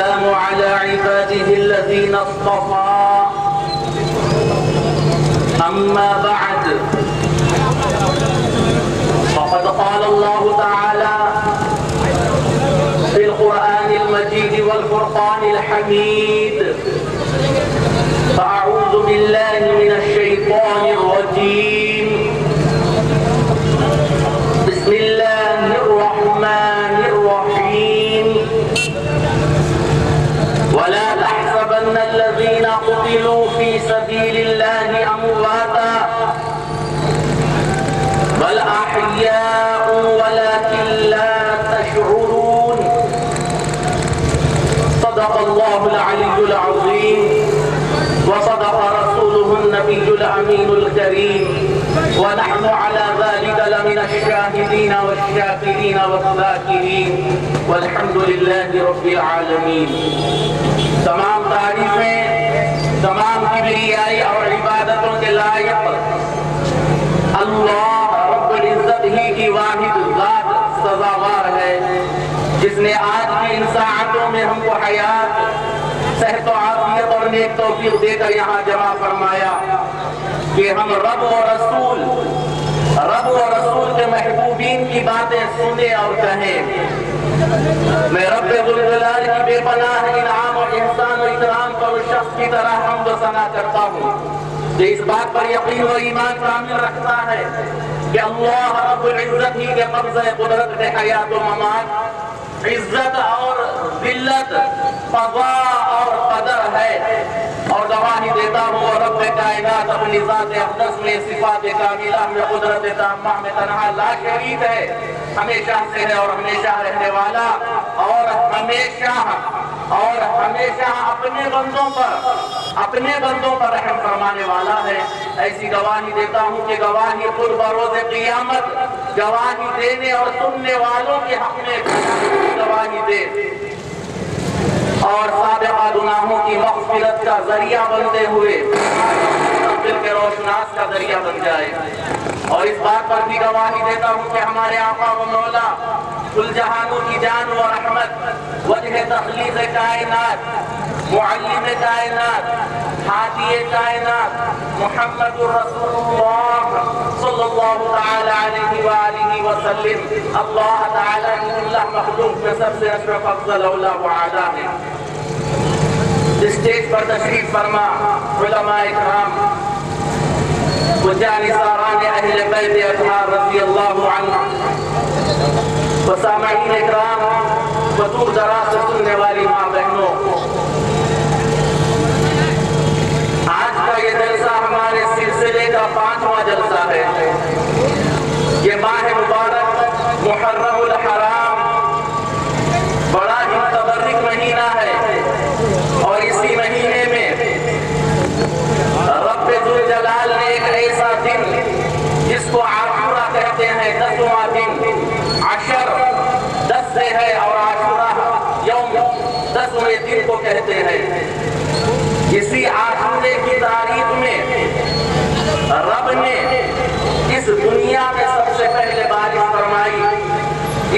السلام على عباده الذين اصطفى أما بعد فقد قال الله تعالى في القرآن المجيد والفرقان الحميد فأعوذ بالله من الشيطان الرجيم بسم الله الرحمن الرحيم ولا تحسبن الذين قتلوا في سبيل الله أمواتا بل أحياء ولكن لا تشعرون صدق الله العلي العظيم وصدق رسوله النبي الأمين الكريم ونحن على ذلك لمن الشاهدين والشاكرين والذاكرين والحمد لله رب العالمين. تمام تعریفیں تمام کبریائی اور عبادتوں کے لائق اللہ رب العزت ہی کی واحد ذات سزاوار ہے جس نے آج کی ان ساعتوں میں ہم کو حیات صحت و عافیت اور نیک توفیق دے کر یہاں جمع فرمایا کہ ہم رب و رسول کے محبوبین کی باتیں سنیں اور کہیں. میں رب ذوالجلال کی بے پناہ انعام اور احسان و اکرام پر اس شخص کی طرح حمد و ثنا کرتا ہوں کہ اس بات پر یقین و ایمان کامل رکھتا ہے کہ اللہ رب العزت ہی کے قبضہ قدرت میں حیات و ممات، عزت اور ذلت، قضاء اور قدر ہے. اور گواہی دیتا ہوں اور رب کائنات اپنی ذات اقدس میں صفات کاملہ میں قدرت تامہ میں تنہا لا شریک ہے، ہمیشہ سے ہے اور ہمیشہ رہنے والا اور ہمیشہ اپنے بندوں پر رحم فرمانے والا ہے. ایسی گواہی دیتا ہوں کہ گواہی خود بروز قیامت گواہی دینے اور سننے والوں کے حق میں گواہی دے اور سابقہ گناہوں کی مغفرت کا ذریعہ بنتے ہوئے دل کے روشناس کا ذریعہ بن جائے. اور اس بات پر بھی گواہی دیتا ہوں کہ ہمارے آقا و مولا کل جہانوں کی جان و رحمت، وجہ تخلیق کائنات، معلم کائنات، ہادی کائنات محمد الرسول اللہ صلی اللہ تعالی علیہ وآلہ وسلم اللہ تعالی کی اللہ مخلوق میں سب سے اشرف افضل اولا و اعلیٰ ہے. اسٹیج پر تشریف فرما علماء اکرام، وجانصاران اہل بیت اطہار رضی اللہ عنہ، وسامعین اکرام، دور دراز سے سننے والی ماں بہنوں، آج کا یہ جلسہ ہمارے سلسلے کا 5واں جلسہ ہے. یہ ماہ مبارک محرم الحرام بڑا ہی متبرک مہینہ ہے اور اسی مہینے میں رب ذوالجلال نے ایک ایسا دن جس کو عاشورہ کہتے ہیں، 10واں دن، عشر 10 سے ہے اور عاشورہ یوم 10ویں دن کو کہتے ہیں. اسی عاشورے کی تاریخ میں رب نے اس دنیا میں سب سے پہلے بارش فرمائی.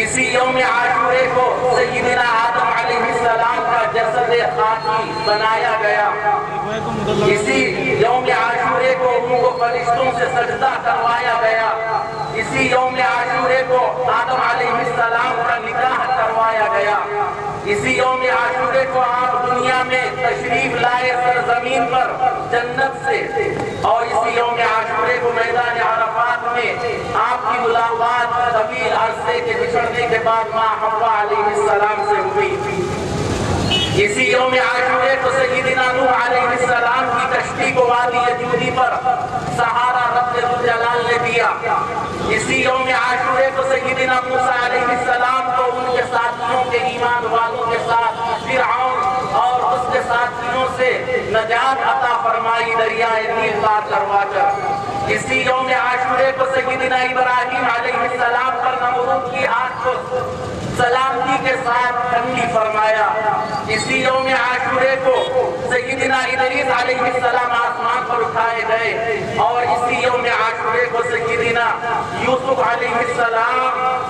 اسی یوم عاشورے کو سیدنا آدم علیہ السلام کا جسد خاکی بنایا گیا. اسی یوم عاشورے کو ان کو فرشتوں سے سجدہ کروایا گیا. اسی یوم عاشورے کو آدم علیہ السلام کا نکاح کروایا گیا. اسی یوم عاشورے کو آپ دنیا میں تشریف لائے سرزمین پر جنت سے، اور اسی یوم عاشورے کو میدان عرفات میں آپ کی ملاقات طویل عرصے کے بچھڑنے کے بعد ماں حوا علیہ السلام سے ہوئی. اسی یوم عاشورے کو سیدنا نوح علیہ السلام کی کشتی کو وادی جودی پر سہارا رب ذوالجلال نے دیا. اسی یوم عاشورے کو سیدنا موسیٰ علیہ السلام کو ان کے ساتھیوں کے ایمان والوں کے ساتھ فرعون اور اس کے ساتھیوں سے نجات عطا فرمائی دریائے نیل پار کروا کر. اسی یوم عاشورے کو سیدنا ابراہیم علیہ السلام پر نمرود کی آگ کو سلامتی کے ساتھ ٹھنڈی فرمایا. اسی یوم عاشورے کو سیدنا ادریس علیہ السلام آسمان پر پر اٹھائے گئے اور اسی یوم عاشورے کو سیدنا یوسف علیہ السلام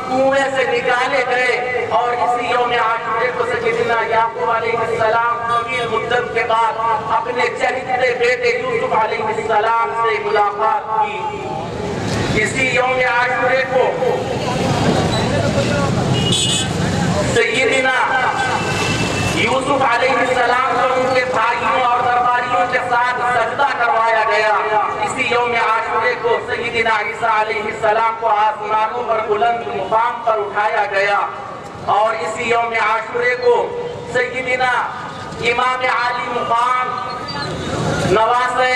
کنویں سے نکالے گئے اور اسی یوم عاشورے کو سیدنا یعقوب علیہ السلام طویل مدت کے بعد اپنے چہیتے بیٹے یوسف علیہ السلام سے ملاقات کی۔ اسی یوم عاشورے کو سیدنا یوسف علیہ السلام کو ان کے بھائیوں اور درباریوں کے ساتھ سجدہ کروایا گیا۔ اسی یوم عاشورے کو سیدنا عیسیٰ علیہ السلام کو آسمانوں پر بلند مقام پر اٹھایا گیا اور اسی یوم عاشورے کو سیدنا امام عالی مقام نواسے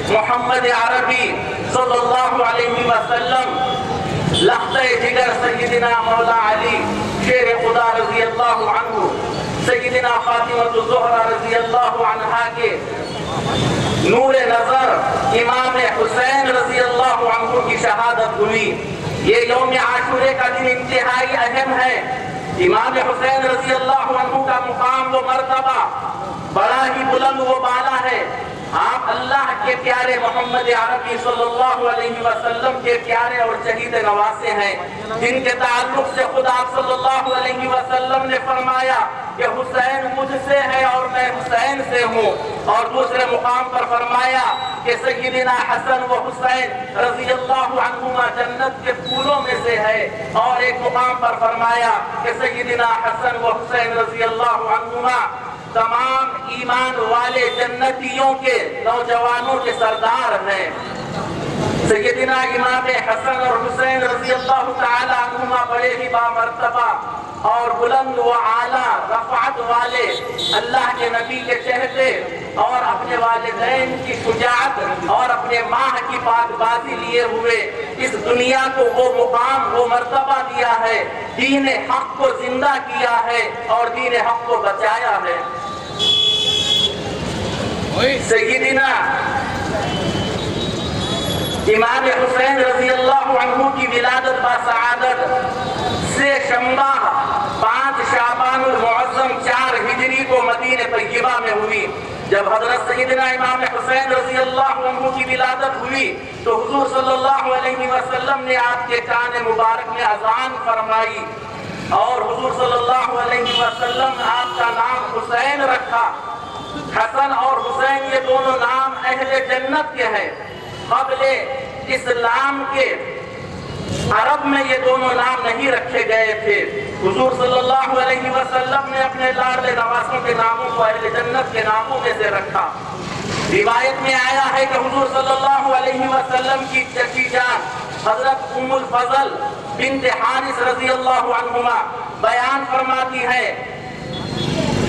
محمد عربی صلی اللہ علیہ وسلم لخت جگر سیدنا مولا علی شیر خدا رضی اللہ عنہ سیدنا فاطمہ الزہرا رضی اللہ عنہا کے نور نظر امام حسین رضی اللہ عنہ کی شہادت ہوئی۔ یہ یوم عاشورے کا دن انتہائی اہم ہے۔ امام حسین رضی اللہ عنہ کا مقام و مرتبہ بڑا ہی بلند و بالا ہے۔ آپ اللہ کے پیارے محمد عربی صلی اللہ علیہ وسلم کے پیارے اور شہید نواسے ہیں، جن کے تعلق سے خدا صلی اللہ علیہ وسلم نے فرمایا کہ حسین مجھ سے ہے اور میں حسین سے ہوں، اور دوسرے مقام پر فرمایا کہ سیدنا حسن و حسین رضی اللہ عنہما جنت کے پھولوں میں سے ہے، اور ایک مقام پر فرمایا کہ سیدنا حسن و حسین رضی اللہ عنہما تمام ایمان والے جنتیوں کے نوجوانوں کے سردار ہیں۔ سیدنا امام حسن اور حسین رضی اللہ تعالی عنہما بڑے ہی بامرتبہ اور بلند و اعلیٰ رفعت والے اللہ کے نبی کے چہتے اور اپنے والدین کی شجاعت اور اپنے ماں کی پاک بازی لیے ہوئے اس دنیا کو وہ مقام وہ مرتبہ دیا ہے، دین حق کو زندہ کیا ہے اور دین حق کو بچایا ہے۔ سیدنا امام حسین رضی اللہ عنہ کی ولادت بسعادت سے شنبہ 5 شعبان المعظم 4 ہجری کو مدینہ طیبہ میں ہوئی۔ جب حضرت سیدنا امام حسین رضی اللہ عنہ کی ولادت ہوئی تو حضور صلی اللہ علیہ وسلم نے آپ کے کان مبارک میں اذان فرمائی اور حضور صلی اللہ علیہ وسلم نے آپ کا نام حسین رکھا۔ حسن اور حسین یہ دونوں نام اہل جنت کے ہیں۔ قبل اسلام کے عرب میں یہ دونوں نام نہیں رکھے گئے تھے۔ حضور صلی اللہ علیہ وسلم نے اپنے لاڈلے نواسوں کے ناموں کو اہل جنت کے ناموں میں سے رکھا۔ روایت میں آیا ہے کہ حضور صلی اللہ علیہ وسلم کی چچی جان حضرت ام الفضل بنت حارث رضی اللہ عنہما بیان فرماتی ہے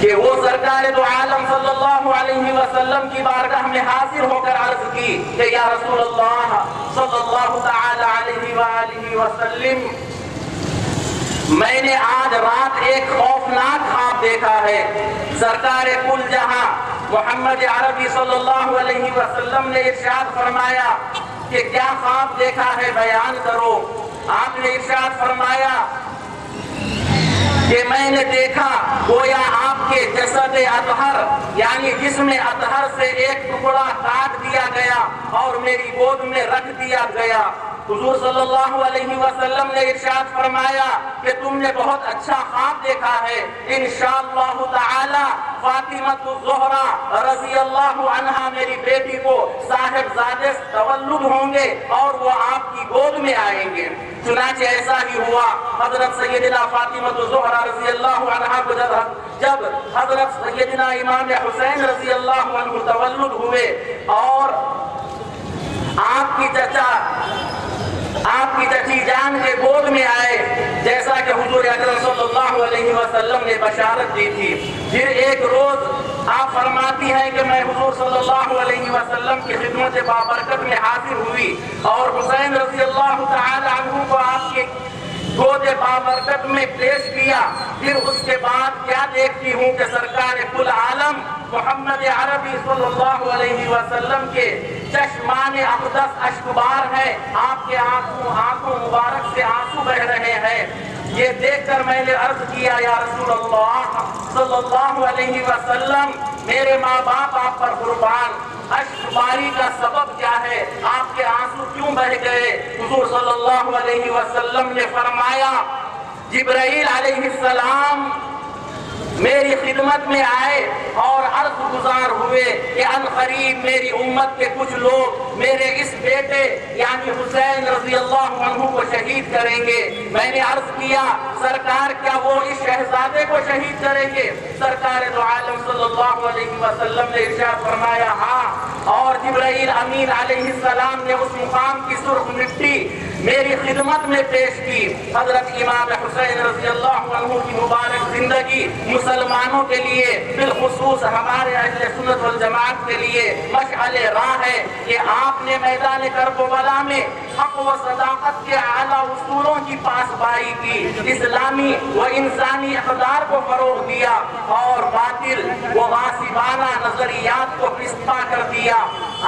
کہ وہ سرکار دو عالم صلی اللہ علیہ وسلم کی بارگاہ میں حاضر ہو کر عرض کی کہ یا رسول اللہ صلی اللہ تعالی علیہ وآلہ وسلم، میں نے آج رات ایک خوفناک خواب دیکھا ہے۔ سرکار کل جہاں محمد عربی صلی اللہ علیہ وسلم نے ارشاد فرمایا کہ کیا خواب دیکھا ہے بیان کرو۔ آپ نے ارشاد فرمایا کہ میں نے دیکھا گویا آپ کے جسد اطہر یعنی جسم اطہر سے ایک ٹکڑا کاٹ دیا گیا اور میری گود میں رکھ دیا گیا۔ حضور صلی اللہ علیہ وسلم نے ارشاد فرمایا کہ تم نے بہت اچھا خواب دیکھا ہے، انشاءاللہ تعالی فاطمہ الزہرا رضی اللہ عنہا میری بیٹی کو صاحبزادے تولد ہوں گے اور وہ آپ کی گود میں آئیں گے۔ چنانچہ ایسا ہی ہوا۔ حضرت سیدنا فاطمہ الزہرا رضی اللہ عنہا کو جب حضرت سیدنا امام حسین رضی اللہ عنہ تولد ہوئے اور آپ کی چچی جان کے گود میں آئے، جیسا کہ حضور اکرم صلی اللہ علیہ وسلم نے بشارت دی تھی۔ پھر ایک روز آپ فرماتی ہیں کہ میں حضور صلی اللہ علیہ وسلم کی خدمت بابرکت میں حاضر ہوئی اور حسین رضی اللہ تعالی عنہ کو آپ کے گود بابرکت میں پیش کیا۔ پھر اس کے بعد کیا دیکھتی ہوں کہ سرکار کل عالم محمد عربی صلی اللہ علیہ وسلم کے چشمان اقدس اشکبار ہے، آپ کے آنکھوں مبارک سے آنسو بہ رہے ہیں۔ یہ دیکھ کر میں نے عرض کیا یا رسول اللہ صلی اللہ علیہ وسلم میرے ماں باپ آپ پر قربان، اشک باری کا سبب کیا ہے؟ آپ کے آنسو کیوں بہہ گئے؟ حضور صلی اللہ علیہ وسلم نے فرمایا جبرائیل علیہ السلام میری خدمت میں آئے اور عرض گزار ہوئے کہ ان قریب میری امت کے کچھ لوگ میرے اس بیٹے یعنی حسین رضی اللہ عنہ کو شہید کریں گے۔ میں نے عرض کیا سرکار کیا وہ اس شہزادے کو شہید کریں گے؟ سرکار دو عالم صلی اللہ علیہ وسلم نے ارشاد فرمایا ہاں، اور جبرائیل امین علیہ السلام نے اس مقام کی سرخ مٹی میری خدمت میں پیش کی۔ حضرت امام حسین رضی اللہ عنہ کی مبارک زندگی مسلمانوں کے لیے بالخصوص ہمارے اہل سنت والجماعت کے لیے مشعل راہ ہے کہ آپ نے میدان کربلا میں حق و صداقت کے اعلیٰ اصولوں کی پاسبانی کی، اسلامی و انسانی اقدار کو فروغ دیا اور باطل و غاصبانہ نظریات کو پستہ کر دیا۔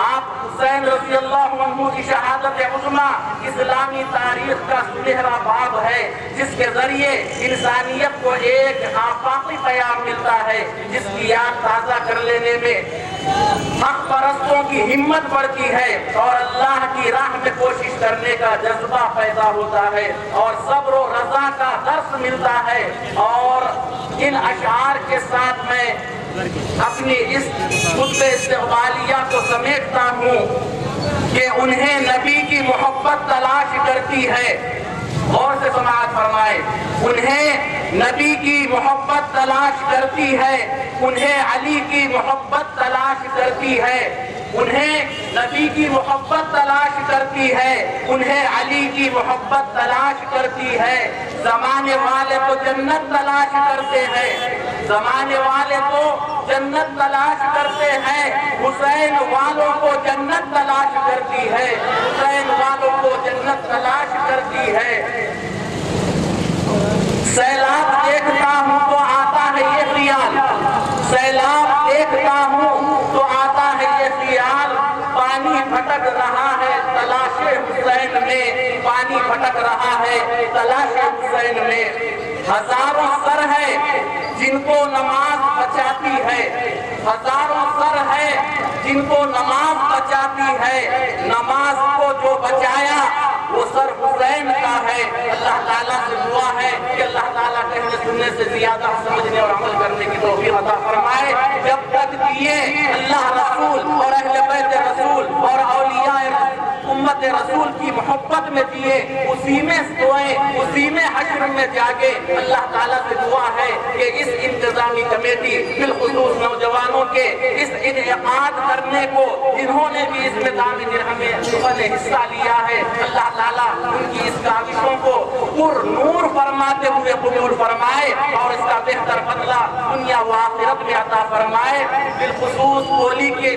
آپ حسین رضی اللہ عنہ کی شہادت عظمیٰ اسلامی تاریخ کا سنہرا باب ہے جس کے ذریعے انسانیت کو ایک آفاقی پیام ملتا ہے، جس کی یاد تازہ کر لینے میں حق پرستوں کی ہمت بڑھتی ہے اور اللہ کی راہ میں کوشش کرنے کا جذبہ پیدا ہوتا ہے اور صبر و رضا کا درس ملتا ہے۔ اور ان اشعار کے ساتھ میں اپنی اس خطبہ استقبالیہ کو سمیٹتا ہوں کہ انہیں نبی کی محبت تلاش کرتی ہے۔ غور سے سماعت فرمائے، انہیں نبی کی محبت تلاش کرتی ہے، انہیں علی کی محبت تلاش کرتی ہے، انہیں نبی کی محبت تلاش کرتی ہے، انہیں علی کی محبت تلاش کرتی ہے۔ زمانے والے تو جنت تلاش کرتے ہیں، زمانے والے تو جنت تلاش کرتے ہیں، حسین والوں کو جنت تلاش کرتی ہے، حسین والوں کو جنت تلاش کرتی ہے۔ سیلاب دیکھتا ہوں تو آتا ہے یہ خیال، سیلاب دیکھتا ہوں تو آتا ہے یہ خیال، پانی بھٹک رہا ہے تلاش حسین میں، پانی بھٹک رہا ہے تلاش حسین میں۔ ہزاروں سر ہے جن کو نماز بچاتی ہے، ہزاروں سر ہے جن کو نماز بچاتی ہے، نماز کو جو بچایا وہ سر حسین کا ہے۔ اللہ تعالیٰ سے دعا ہے کہ اللہ تعالیٰ کہنے سننے سے زیادہ سمجھنے اور عمل کرنے کی توفیق عطا فرمائے۔ جب تک یہ اللہ رسول اور اہل بیت رسول اور اولیاء امت رسول کی محبت میں جیے، اسی میں سوئیں، اسی میں حشر میں جاگے۔ اللہ تعالیٰ سے دعا ہے کہ اس انتظامی کمیٹی بالخصوص نوجوانوں کے اس انعقاد کرنے کو جنہوں نے بھی اس میں دامن درہم حصہ لیا ہے، اللہ تعالیٰ ان کی اس کاوشوں کو پر نور فرماتے ہوئے قبول فرمائے اور اس کا بہتر بدلہ دنیا و آخرت میں عطا فرمائے۔ بالخصوص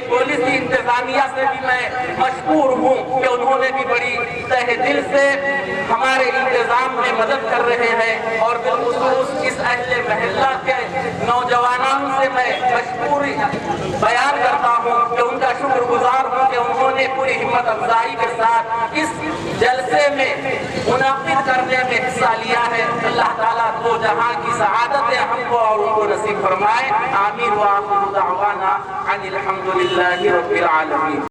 پولیسی انتظامیہ سے بھی میں مشکور ہوں کہ انہوں نے بھی بڑی تہ دل سے ہمارے انتظام میں مدد کر رہے ہیں، اور بالخصوص اس اہل محلہ کے نوجوانوں سے میں مشکوری بیان کرتا ہوں کہ ان کا شکر گزار ہوں کہ انہوں نے پوری ہمت افزائی کے ساتھ اس جلسے میں منعقد کرنے میں حصہ لیا ہے۔ اللہ تعالیٰ دو جہاں کی سعادتیں ہم کو اور ان کو نصیب فرمائے۔ آمین وآخر دعوانا ان الحمدللہ رب العالمین۔